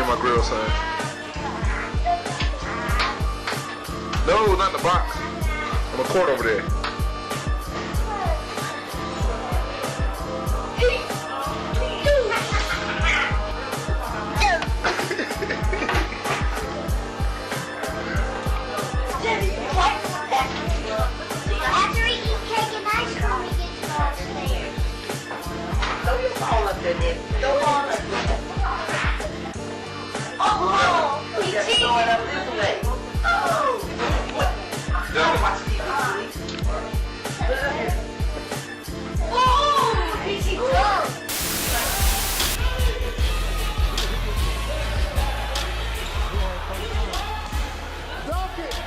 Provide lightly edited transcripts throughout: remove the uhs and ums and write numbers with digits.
my grill, son. No, not the box. On the court over there. After he eats cake and ice cream, he gets downstairs. Throw your ball up there, Nick. Throw it on up there. Oh, he Just cheated. throw it up this way. Oh. Watch TV, please. Look up here. Oh, he cheated.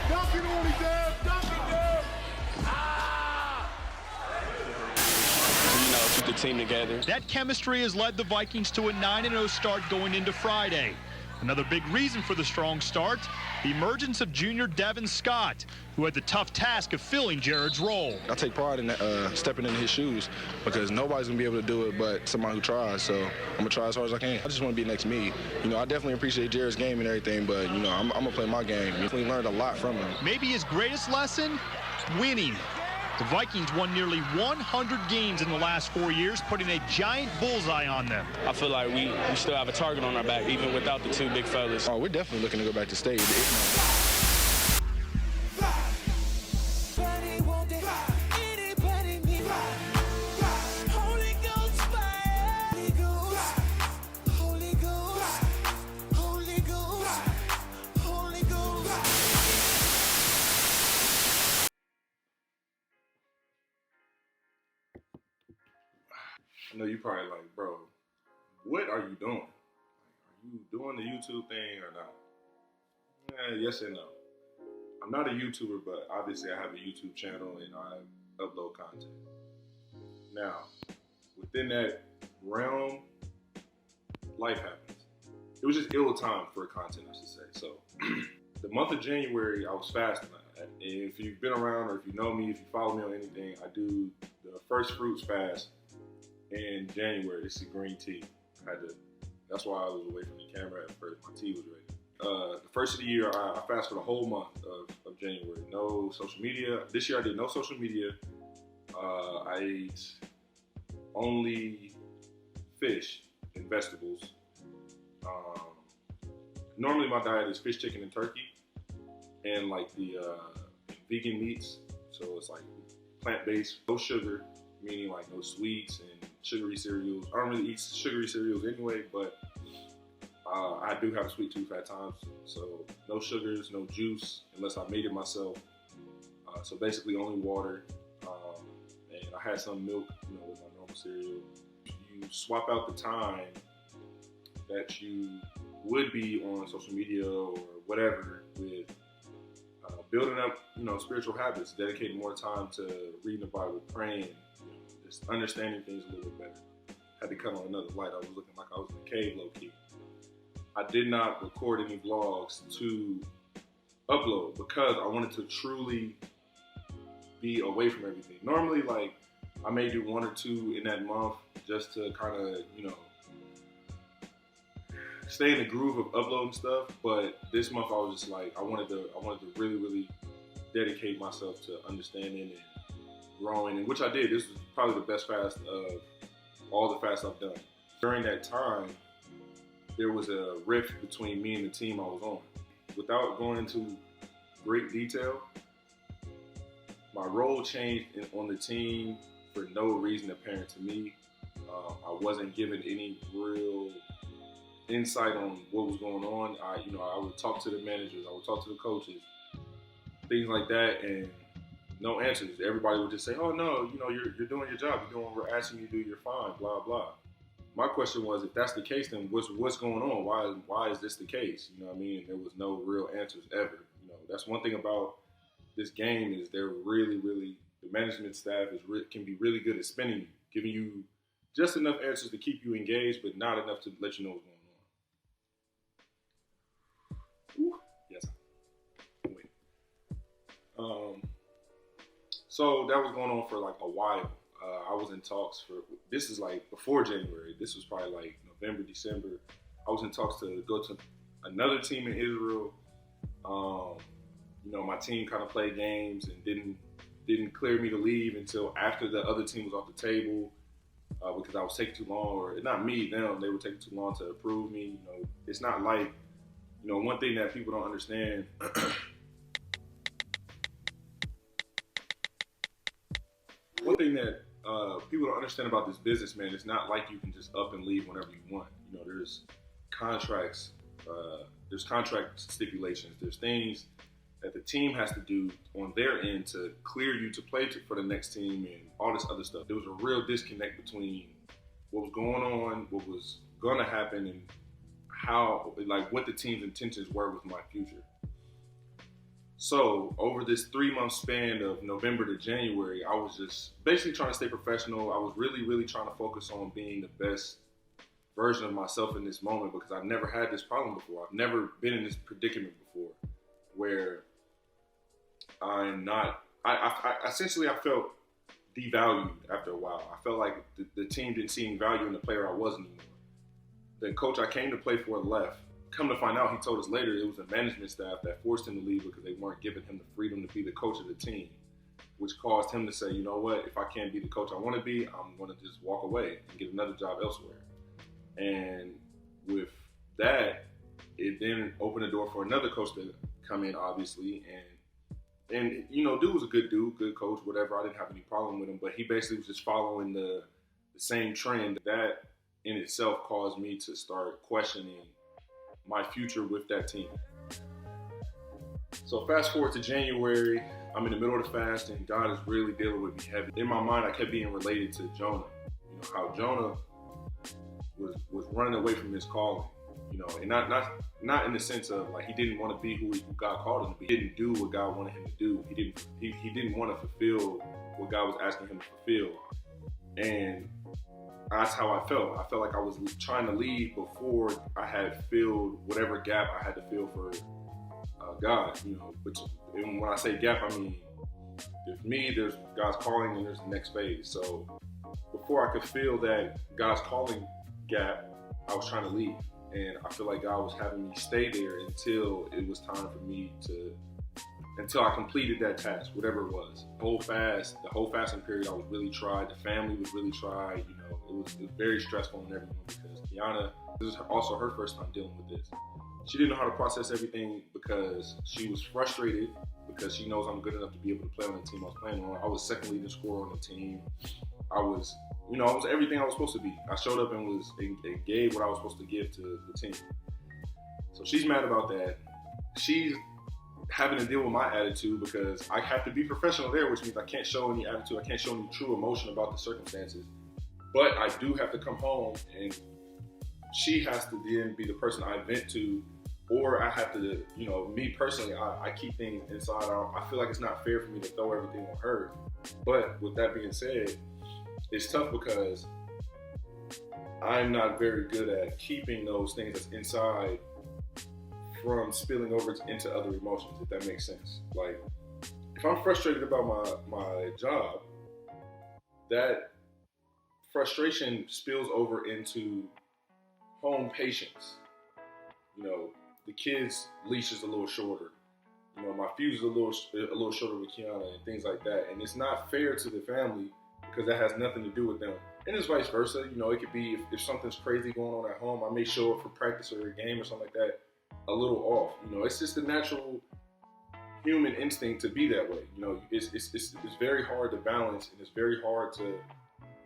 Dunk it on his ass, dunk it, Dad. Keep the team together. That chemistry has led the Vikings to a 9-0 start going into Friday. Another big reason for the strong start, the emergence of junior Devin Scott, who had the tough task of filling Jared's role. I take pride in stepping in his shoes because nobody's going to be able to do it but somebody who tries, so I'm going to try as hard as I can. I just want to be next me. You know, I definitely appreciate Jared's game and everything, but, you know, I'm going to play my game. We learned a lot from him. Maybe his greatest lesson? Winning. The Vikings won nearly 100 games in the last 4 years, putting a giant bullseye on them. I feel like we still have a target on our back, even without the two big fellas. Oh, we're definitely looking to go back to state. I know you probably like, bro, what are you doing? Are you doing the YouTube thing or not? Yes and no. I'm not a YouTuber, but obviously I have a YouTube channel and I upload content. Now, within that realm, life happens. It was just ill time for content, I should say. So, the month of January, I was fasting. And if you've been around or if you know me, if you follow me on anything, I do the first fruits fast in January. This is green tea. That's why I was away from the camera at first. My tea was ready. The first of the year, I fast for the whole month of January. No social media. This year I did no social media. I ate only fish and vegetables. Normally my diet is fish, chicken, and turkey, and like the vegan meats. So it's like plant-based, no sugar, meaning like no sweets and sugary cereals. I don't really eat sugary cereals anyway, but I do have a sweet tooth at times. So no sugars, no juice, unless I made it myself. So basically only water. And I had some milk, you know, with my normal cereal. You swap out the time that you would be on social media or whatever with building up, you know, spiritual habits, dedicating more time to reading the Bible, praying, you know, just understanding things a little bit better. Had to cut on another light. I was looking like I was in a cave, low key. I did not record any vlogs to upload because I wanted to truly be away from everything. Normally, like, I may do 1 or 2 in that month just to kind of, you know, stay in the groove of uploading stuff. But this month I was just like, I wanted to really, really dedicate myself to understanding and growing, and which I did. This was probably the best fast of all the fasts I've done. During that time, there was a rift between me and the team I was on. Without going into great detail, my role changed on the team for no reason apparent to me. I wasn't given any real insight on what was going on. I would talk to the managers, I would talk to the coaches, things like that, and no answers. Everybody would just say, "Oh no, you know, you're doing your job. You're doing what we're asking you to do. You're fine." Blah blah. My question was, if that's the case, then what's going on? Why is this the case? You know what I mean? There was no real answers ever. You know, that's one thing about this game is they're really, really, the management staff can be really good at spinning you, giving you just enough answers to keep you engaged, but not enough to let you know what's going on. Ooh, yes. Wait. So that was going on for like a while. I was in talks for, this is like before January. This was probably like November, December. I was in talks to go to another team in Israel. My team kind of played games and didn't clear me to leave until after the other team was off the table because I was taking too long, or not me, them. They were taking too long to approve me. It's not like, one thing that people don't understand. One thing that people don't understand about this business, man, it's not like you can just up and leave whenever you want. There's contracts, there's contract stipulations, there's things that the team has to do on their end to clear you to play for the next team and all this other stuff. There was a real disconnect between what was going on, what was going to happen, and what the team's intentions were with my future. So over this 3-month span of November to January, I was just basically trying to stay professional. I was really, really trying to focus on being the best version of myself in this moment because I've never had this problem before. I've never been in this predicament before where I essentially felt devalued after a while. I felt like the team didn't see any value in the player I was anymore. The coach I came to play for left. Come to find out, he told us later it was the management staff that forced him to leave because they weren't giving him the freedom to be the coach of the team, which caused him to say, you know what, if I can't be the coach I want to be, I'm going to just walk away and get another job elsewhere. And with that, it then opened the door for another coach to come in, obviously, and dude was a good dude, good coach, whatever. I didn't have any problem with him, but he basically was just following the same trend. That in itself caused me to start questioning my future with that team. So fast forward to January, I'm in the middle of the fast, and God is really dealing with me heavy. In my mind, I kept being related to Jonah. How Jonah was running away from his calling. And not in the sense of like he didn't want to be who God called him to be. He didn't do what God wanted him to do. He didn't want to fulfill what God was asking him to fulfill. And that's how I felt. I felt like I was trying to leave before I had filled whatever gap I had to fill for God. But when I say gap, I mean there's me, there's God's calling, and there's the next phase. So before I could fill that God's calling gap, I was trying to leave. And I feel like God was having me stay there until it was time for me until I completed that task, whatever it was. The whole fasting period, I was really tried. The family was really tried. It was very stressful on everyone because Kiana, this is also her first time dealing with this. She didn't know how to process everything because she was frustrated because she knows I'm good enough to be able to play on the team I was playing on. I was second leading scorer on the team. I was everything I was supposed to be. I showed up and gave what I was supposed to give to the team. So she's mad about that. She's having to deal with my attitude because I have to be professional there, which means I can't show any attitude. I can't show any true emotion about the circumstances. But I do have to come home, and she has to then be the person I vent to, or I have to, me personally, I keep things inside. I feel like it's not fair for me to throw everything on her. But with that being said, it's tough because I'm not very good at keeping those things that's inside from spilling over into other emotions, if that makes sense. Like, if I'm frustrated about my job, that frustration spills over into home patience. The kids' leash is a little shorter. My fuse is a little shorter with Kiana and things like that. And it's not fair to the family because that has nothing to do with them. And it's vice versa. It could be if something's crazy going on at home, I may show up for practice or a game or something like that a little off. It's just a natural human instinct to be that way. It's very hard to balance, and it's very hard to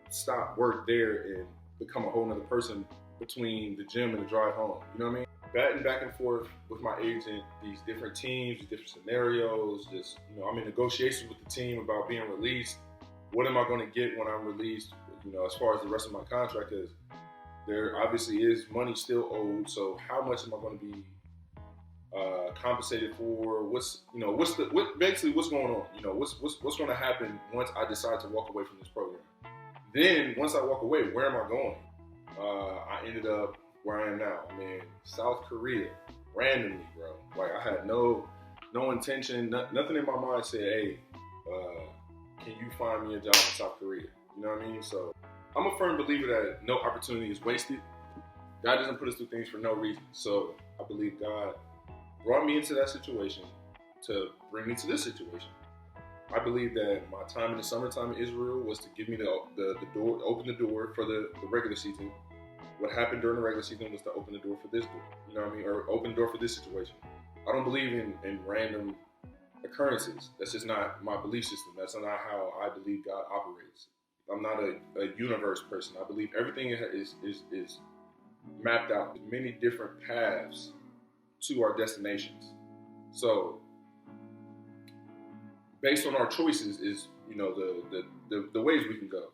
stop work there and become a whole nother person between the gym and the drive home. You know what I mean? Batting back and forth with my agent, these different teams, these different scenarios. Just I'm in negotiations with the team about being released. What am I going to get when I'm released? As far as the rest of my contract is, there obviously is money still owed. So how much am I going to be compensated for? What's going on? What's going to happen once I decide to walk away from this program? Then once I walk away, where am I going? I ended up where I am now. I'm in South Korea, randomly, bro. Like I had no intention, nothing in my mind said, hey, can you find me a job in South Korea? You know what I mean? So I'm a firm believer that no opportunity is wasted. God doesn't put us through things for no reason. So I believe God brought me into that situation to bring me to this situation. I believe that my time in the summertime in Israel was to give me the door, open the door for the regular season. What happened during the regular season was to open the door for this door. You know what I mean? Or open the door for this situation. I don't believe in random occurrences. That's just not my belief system. That's not how I believe God operates. I'm not a universe person. I believe everything is mapped out, many different paths to our destinations. So based on our choices is, you know, the ways we can go.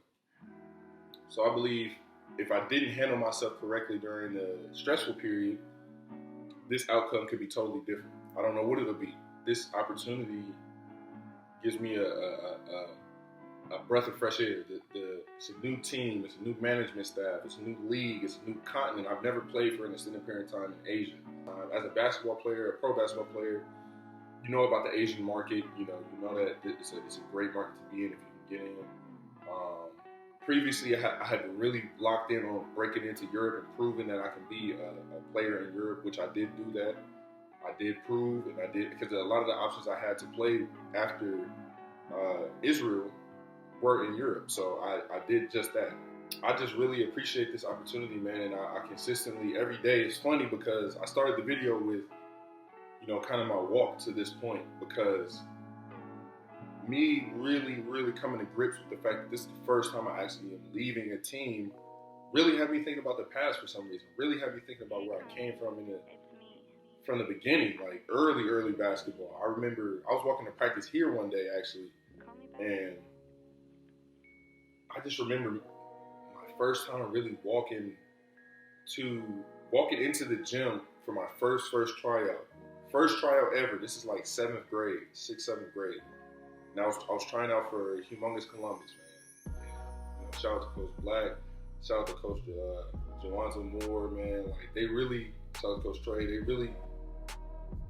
So I believe if I didn't handle myself correctly during the stressful period, this outcome could be totally different. I don't know what it'll be. This opportunity gives me a breath of fresh air. It's a new team, it's a new management staff, it's a new league, it's a new continent. I've never played for an extended period of time in Asia. As a basketball player, a pro basketball player, you know about the Asian market. You know that it's a great market to be in if you can get in. Previously, I had really locked in on breaking into Europe and proving that I can be a player in Europe, which I did do that. I did prove, and I did, because a lot of the options I had to play after Israel were in Europe. So I did just that. I just really appreciate this opportunity, man, and I consistently, every day, it's funny because I started the video with, you know, kind of my walk to this point, because me really coming to grips with the fact that this is the first time I actually am leaving a team really had me thinking about the past for some reason, really had me thinking about where I came from from the beginning, like early basketball. I remember I was walking to practice here one day actually, and I just remember my first time really walking into the gym for my first tryout. First tryout ever. This is like 6th, 7th grade. And I was trying out for Humongous Columbus, man. You know, shout out to Coach Black, shout out to Coach Jawanza Moore, man. Like they really, shout out to Coach Trey, they really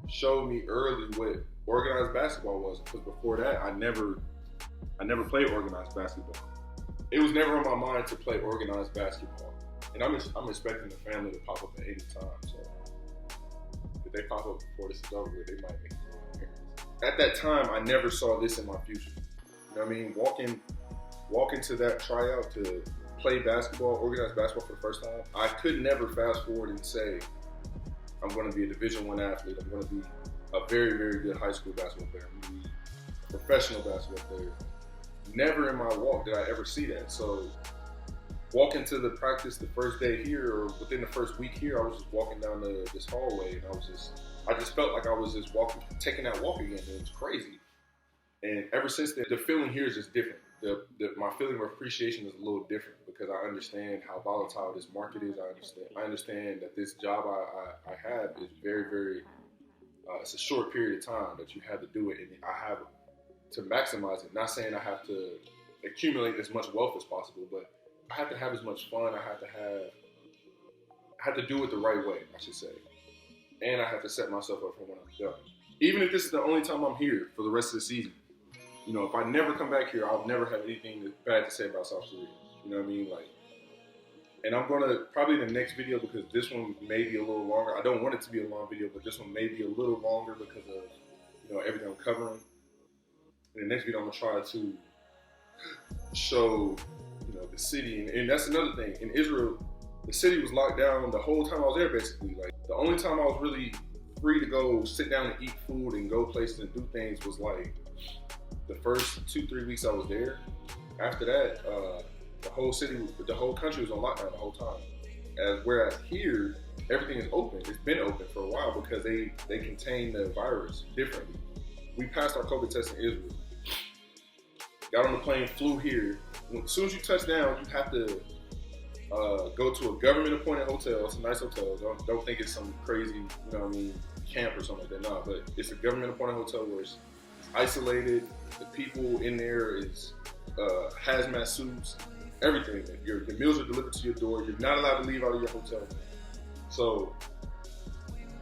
showed me early what organized basketball was. Because before that, I never played organized basketball. It was never on my mind to play organized basketball. And I'm expecting the family to pop up at any time. So if they pop up before this is over, they might make an appearance. At that time, I never saw this in my future. You know what I mean? Walking to that tryout to play basketball, organized basketball for the first time, I could never fast forward and say, I'm going to be a Division I athlete. I'm going to be a very good high school basketball player. I'm going to be a professional basketball player. Never in my walk did I ever see that. So walking to the practice the first day here, or within the first week here, I was just walking down this hallway, and I just felt like I was just taking that walk again. It was crazy. And ever since then, the feeling here is just different. My feeling of appreciation is a little different because I understand how volatile this market is. I understand that this job I have is very, it's a short period of time that you have to do it, and I have to maximize it. Not saying I have to accumulate as much wealth as possible, but I have to have as much fun. I have to do it the right way, I should say. And I have to set myself up for when I'm done. Even if this is the only time I'm here for the rest of the season. You know, if I never come back here, I'll never have anything bad to say about South Korea. You know what I mean? Like, and I'm gonna probably in the next video, because this one may be a little longer. I don't want it to be a long video, but this one may be a little longer because of, you know, everything I'm covering. In the next video, I'm gonna try to show, you know, the city, and that's another thing. In Israel, the city was locked down the whole time I was there, basically. Like, the only time I was really free to go sit down and eat food and go places and do things was like the first 2-3 weeks I was there. After that, the whole country was on lockdown the whole time. Whereas here, everything is open. It's been open for a while because they contain the virus differently. We passed our COVID test in Israel. Got on the plane, flew here. As soon as you touch down, you have to go to a government-appointed hotel. It's a nice hotel. Don't think it's some crazy, you know what I mean, camp or something like that. No, but it's a government-appointed hotel where it's isolated. The people in there is hazmat suits, everything. Your meals are delivered to your door. You're not allowed to leave out of your hotel. So,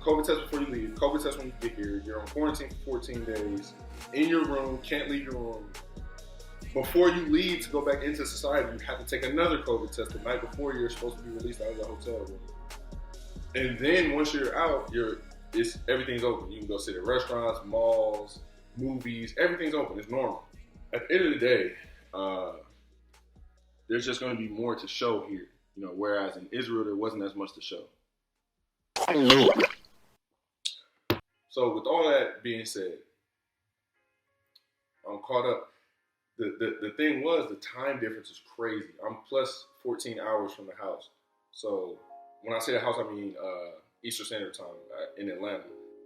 COVID test before you leave, COVID test when you get here. You're on quarantine for 14 days. In your room, can't leave your room. Before you leave to go back into society, you have to take another COVID test the night before you're supposed to be released out of the hotel room. And then once you're out, everything's open. You can go sit at restaurants, malls, movies. Everything's open. It's normal. At the end of the day, there's just going to be more to show here. You know, whereas in Israel there wasn't as much to show. So with all that being said, I'm caught up. The thing was, the time difference is crazy. I'm plus 14 hours from the house. So when I say the house, I mean Eastern Standard Time in Atlanta.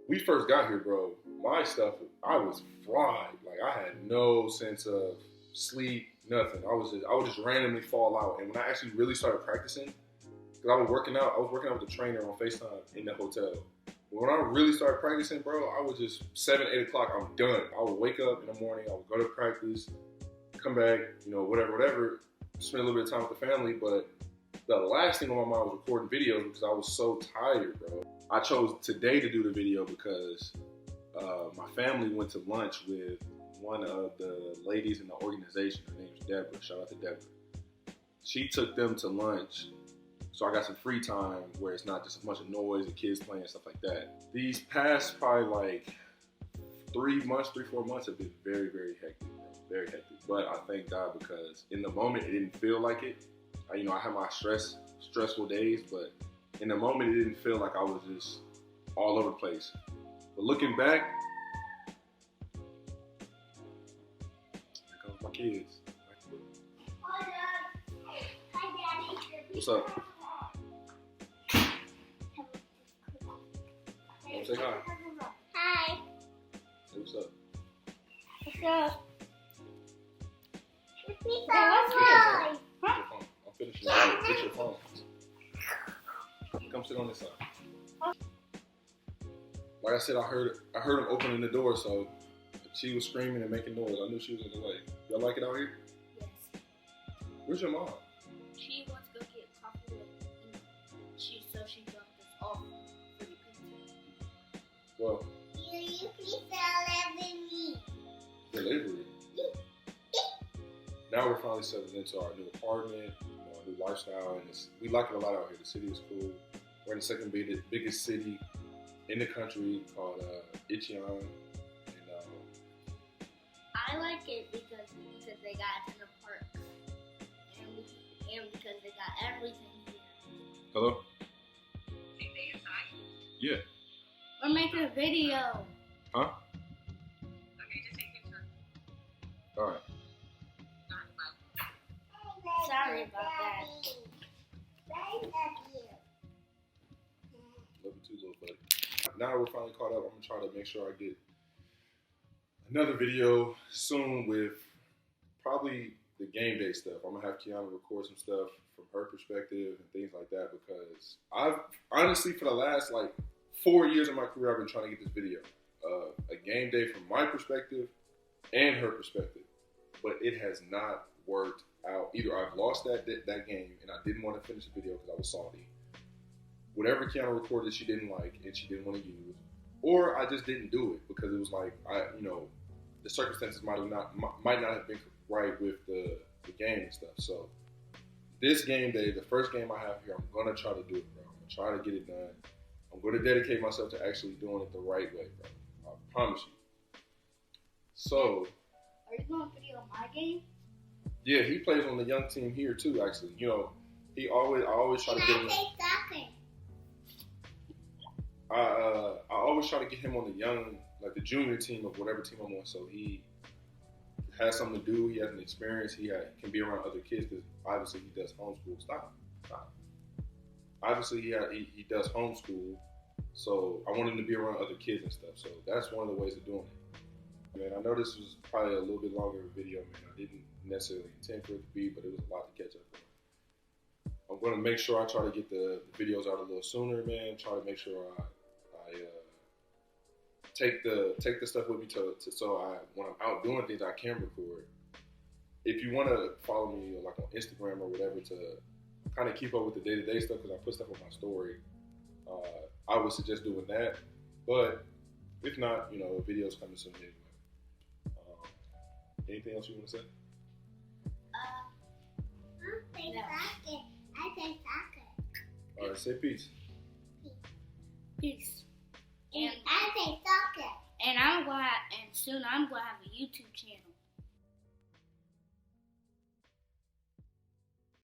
We first got here, bro. My stuff, I was fried. Like I had no sense of sleep, nothing. I would just randomly fall out. And when I actually really started practicing, because I was working out with the trainer on FaceTime in the hotel. But when I really started practicing, bro, I was just 7, 8 o'clock, I'm done. I would wake up in the morning, I would go to practice, come back, you know, whatever, spend a little bit of time with the family. But the last thing on my mind was recording videos because I was so tired, bro. I chose today to do the video because my family went to lunch with one of the ladies in the organization. Her name is Deborah. Shout out to Deborah. She took them to lunch, so I got some free time where it's not just a bunch of noise and kids playing and stuff like that. These past probably like 3 months, 3-4 months have been very, very hectic, bro. Very hectic. But I thank God because in the moment it didn't feel like it. I had my stressful days, but in the moment it didn't feel like I was just all over the place. But looking back, here comes my kids. What's up? Say hi. Hi. Say what's up. What's up? It's me, Get your phone. I'm finishing. Get your phone. Come sit on this side. Like I said, I heard him opening the door, so she was screaming and making noise. I knew she was on the way. Y'all like it out here? Yes. Where's your mom? She wants to go get coffee with me. So she dropped us off for the pizza. Well, You please deliver me. delivery. Now we're finally settling into our new apartment, our new lifestyle, and we like it a lot out here. The city is cool. We're in the second biggest city in the country called Icheon. And I like it because they got a ton of parks. And because they got everything here. hello? Yeah. We're making a video. Huh? All right. Sorry about that. I love you. Love you too, little buddy. Now we're finally caught up. I'm gonna try to make sure I get another video soon with probably the game day stuff. I'm gonna have Kiana record some stuff from her perspective and things like that because I've honestly for the last like 4 years of my career I've been trying to get this video, a game day from my perspective and her perspective, but it has not worked out. Either I've lost that game and I didn't want to finish the video because I was salty. Whatever Kiana recorded she didn't like and she didn't want to use, or I just didn't do it because it was like the circumstances might not have been right with the game and stuff. So this game day, the first game I have here, I'm gonna try to do it, bro. I'm gonna try to get it done. I'm gonna dedicate myself to actually doing it the right way, bro. I promise you. So Are you going to video my game? yeah, he plays on the young team here too. Actually, I always try to get him. soccer. I always try to get him on the young, like the junior team of whatever team I'm on, so he has something to do. He has an experience. He can be around other kids because obviously he does homeschool. Stop. Obviously he does homeschool, so I want him to be around other kids and stuff. So that's one of the ways of doing it. Man, I know this was probably a little bit longer of a video, man. I didn't necessarily intend for it to be, but it was a lot to catch up on. I'm going to make sure I try to get the videos out a little sooner, man. Try to make sure I take the stuff with me so when I'm out doing things I can record. If you want to follow me like on Instagram or whatever to kind of keep up with the day-to-day stuff because I put stuff on my story, I would suggest doing that. But if not, videos coming soon anyway. Anything else you want to say? I play soccer. All right, say peace. Peace. And I say soccer. And soon I'm gonna have a YouTube channel.